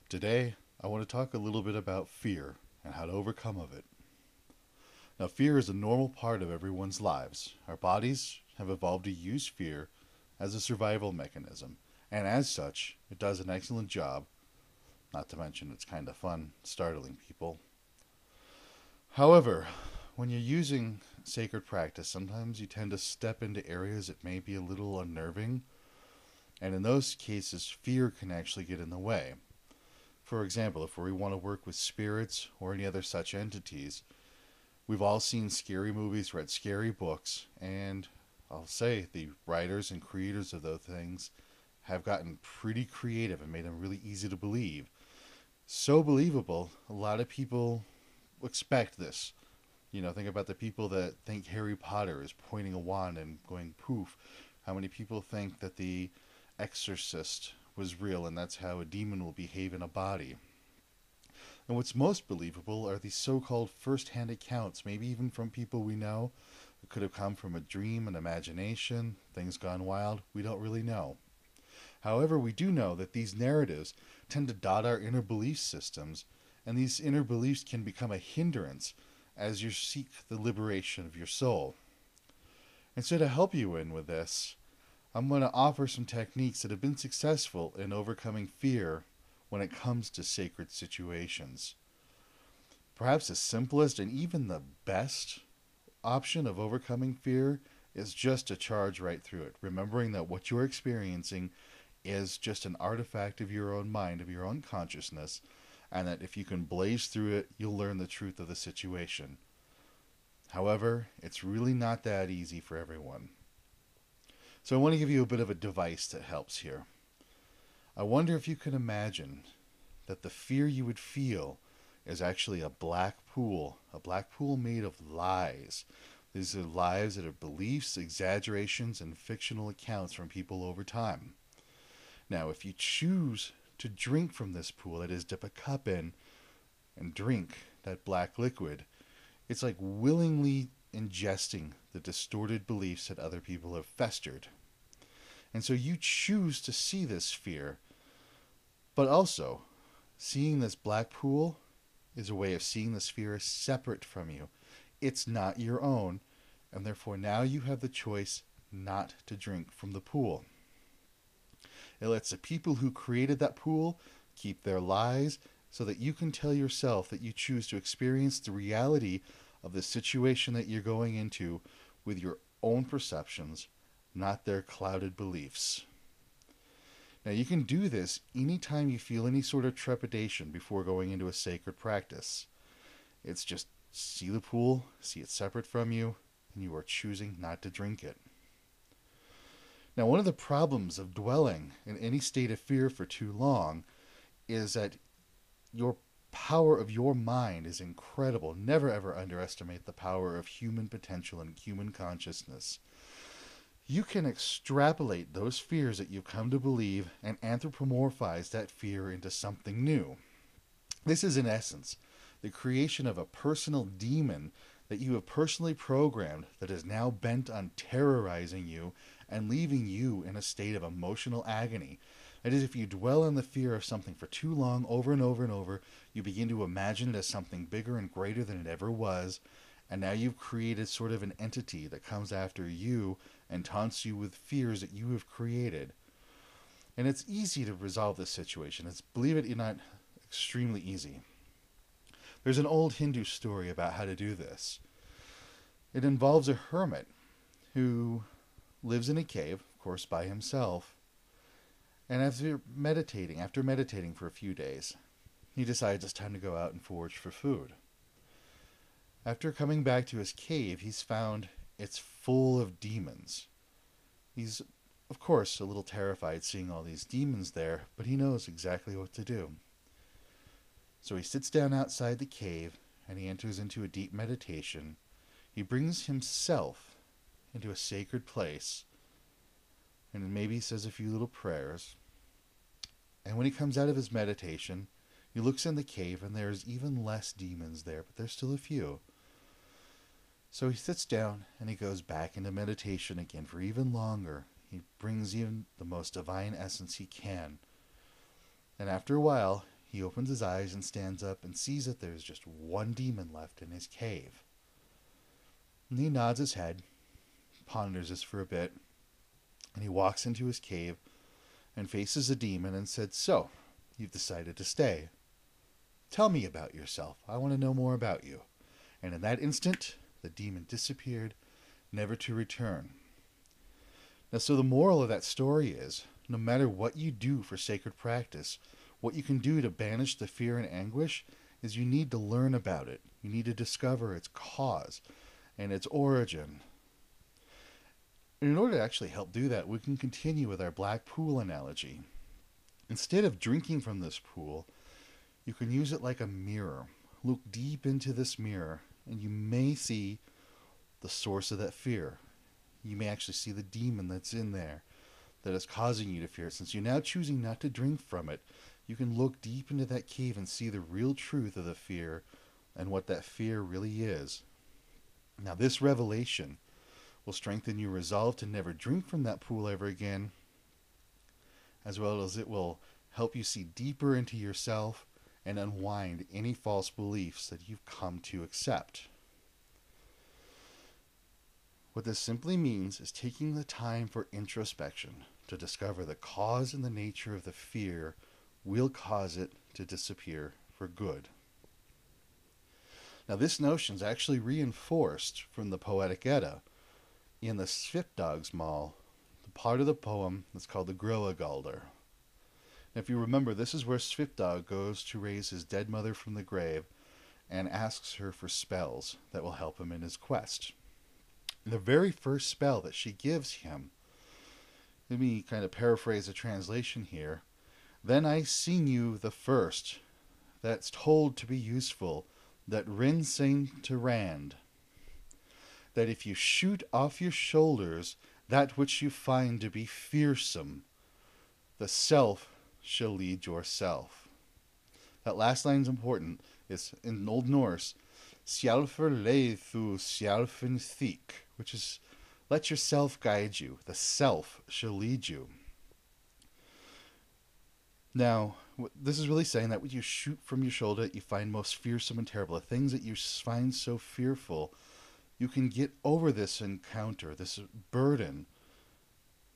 Today, I want to talk a little bit about fear and how to overcome of it. Now, fear is a normal part of everyone's lives. Our bodies have evolved to use fear as a survival mechanism, and as such, it does an excellent job, not to mention it's kind of fun startling people. However, when you're using sacred practice, sometimes you tend to step into areas that may be a little unnerving, and in those cases, fear can actually get in the way. For example, if we want to work with spirits or any other such entities, we've all seen scary movies, read scary books, and I'll say the writers and creators of those things have gotten pretty creative and made them really easy to believe. So believable, a lot of people expect this. Think about the people that think Harry Potter is pointing a wand and going poof. How many people think that the Exorcist was real and that's how a demon will behave in a body? And what's most believable are these so called first hand accounts, maybe even from people we know. It could have come from a dream, an imagination, things gone wild. We don't really know. However, we do know that these narratives tend to dot our inner belief systems, and these inner beliefs can become a hindrance as you seek the liberation of your soul. And so, to help you in with this, I'm going to offer some techniques that have been successful in overcoming fear when it comes to sacred situations. Perhaps the simplest and even the best option of overcoming fear is just to charge right through it, remembering that what you're experiencing is just an artifact of your own mind, of your own consciousness, and that if you can blaze through it, you'll learn the truth of the situation. However, it's really not that easy for everyone. So I want to give you a bit of a device that helps here. I wonder if you can imagine that the fear you would feel is actually a black pool made of lies. These are lies that are beliefs, exaggerations, and fictional accounts from people over time. Now, if you choose to drink from this pool, that is, dip a cup in and drink that black liquid, it's like willingly ingesting the distorted beliefs that other people have festered. And so you choose to see this fear, but also seeing this black pool is a way of seeing this fear as separate from you. It's not your own, and therefore now you have the choice not to drink from the pool. It lets the people who created that pool keep their lies so that you can tell yourself that you choose to experience the reality of the situation that you're going into with your own perceptions, not their clouded beliefs. Now, you can do this anytime you feel any sort of trepidation before going into a sacred practice. It's just see the pool, see it separate from you, and you are choosing not to drink it. Now, one of the problems of dwelling in any state of fear for too long is that your power of your mind is incredible. Never ever underestimate the power of human potential and human consciousness. You can extrapolate those fears that you've come to believe and anthropomorphize that fear into something new. This is, in essence, the creation of a personal demon that you have personally programmed that is now bent on terrorizing you and leaving you in a state of emotional agony. That is, if you dwell on the fear of something for too long, over and over and over, you begin to imagine it as something bigger and greater than it ever was, and now you've created sort of an entity that comes after you and taunts you with fears that you have created. And it's easy to resolve this situation. It's, believe it or not, extremely easy. There's an old Hindu story about how to do this. It involves a hermit who lives in a cave, of course, by himself. And after meditating for a few days, he decides it's time to go out and forage for food. After coming back to his cave, he's found it's full of demons. He's, of course, a little terrified seeing all these demons there, but he knows exactly what to do. So he sits down outside the cave and he enters into a deep meditation. He brings himself into a sacred place and maybe says a few little prayers. And when he comes out of his meditation, he looks in the cave and there's even less demons there, but there's still a few. So he sits down and he goes back into meditation again for even longer. He brings even the most divine essence he can. And after a while, he opens his eyes and stands up and sees that there's just one demon left in his cave. And he nods his head, ponders this for a bit, and he walks into his cave and faces the demon and said, "So, you've decided to stay. Tell me about yourself. I want to know more about you." And in that instant, the demon disappeared, never to return. Now, so the moral of that story is, no matter what you do for sacred practice, what you can do to banish the fear and anguish is you need to learn about it. You need to discover its cause and its origin. And in order to actually help do that, we can continue with our black pool analogy. Instead of drinking from this pool, you can use it like a mirror. Look deep into this mirror, and you may see the source of that fear. You may actually see the demon that's in there that is causing you to fear. Since you're now choosing not to drink from it, you can look deep into that cave and see the real truth of the fear and what that fear really is. Now, this revelation will strengthen your resolve to never drink from that pool ever again, as well as it will help you see deeper into yourself and unwind any false beliefs that you've come to accept. What this simply means is taking the time for introspection to discover the cause and the nature of the fear will cause it to disappear for good. Now, this notion is actually reinforced from the Poetic Edda in the Svipdag's Mál, the part of the poem that's called the Gróagaldr. Now, if you remember, this is where Svipdag goes to raise his dead mother from the grave and asks her for spells that will help him in his quest. And the very first spell that she gives him, let me kind of paraphrase the translation here. "Then I sing you the first, that's told to be useful, that Rin sang to Rand, that if you shoot off your shoulders that which you find to be fearsome, the self shall lead yourself." That last line is important. It's in Old Norse, "Sjálfur leið þú sjálfin þík," which is, let yourself guide you. The self shall lead you. Now, this is really saying that when you shoot from your shoulder, you find most fearsome and terrible. The things that you find so fearful, you can get over this encounter, this burden,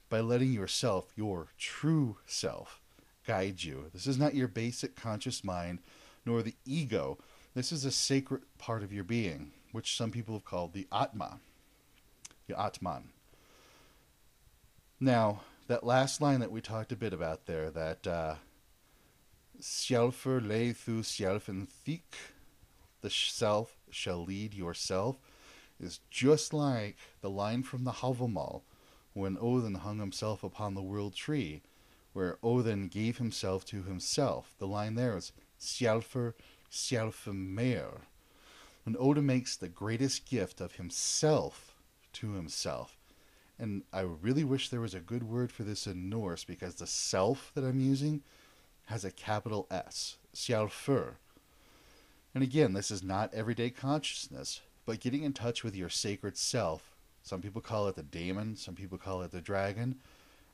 by letting yourself, your true self, guide you. This is not your basic conscious mind, nor the ego. This is a sacred part of your being, which some people have called the Atma, the Atman. Now, that last line that we talked a bit about there, that "Sjálfur leið þú sjálfin þík," the self shall lead yourself, is just like the line from the Hávamál when Odin hung himself upon the world tree, where Odin gave himself to himself. The line there is "Sjálfur sjálfum meir," when Odin makes the greatest gift of himself to himself. And I really wish there was a good word for this in Norse, because the self that I'm using has a capital S, sjálfur. And again, this is not everyday consciousness, but getting in touch with your sacred self. Some people call it the daemon, some people call it the dragon,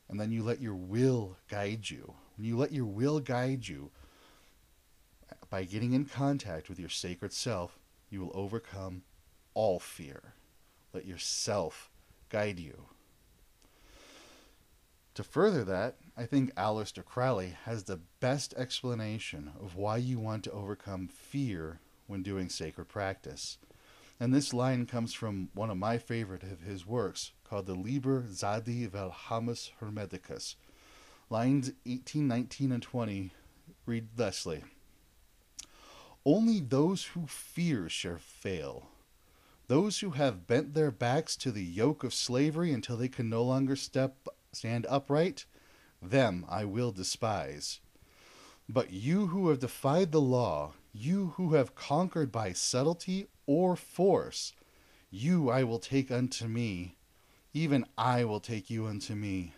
and then you let your will guide you. When you let your will guide you, by getting in contact with your sacred self, you will overcome all fear. Let yourself guide you. To further that, I think Aleister Crowley has the best explanation of why you want to overcome fear when doing sacred practice. And this line comes from one of my favorite of his works, called the Liber Zadi vel Hamus Hermeticus. Lines 18, 19, and 20 read thusly: "Only those who fear shall fail. Those who have bent their backs to the yoke of slavery until they can no longer stand upright, them I will despise. But you who have defied the law, you who have conquered by subtlety or force, you I will take unto me, even I will take you unto me.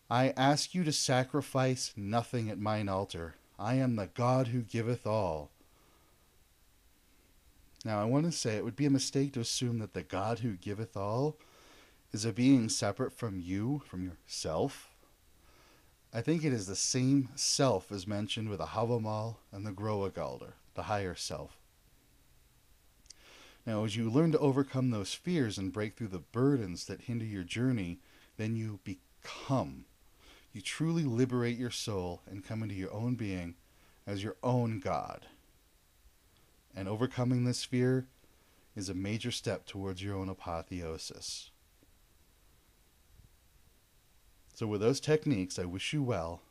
I ask you to sacrifice nothing at mine altar. I am the God who giveth all." Now, I want to say it would be a mistake to assume that the God who giveth all is a being separate from you, from yourself. I think it is the same self as mentioned with the Havamal and the Groagalder, the higher self. Now, as you learn to overcome those fears and break through the burdens that hinder your journey, then you become. You truly liberate your soul and come into your own being as your own God. And overcoming this fear is a major step towards your own apotheosis. So, with those techniques, I wish you well.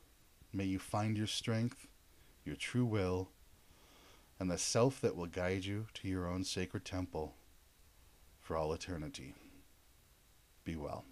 May you find your strength, your true will, and the self that will guide you to your own sacred temple for all eternity. Be well.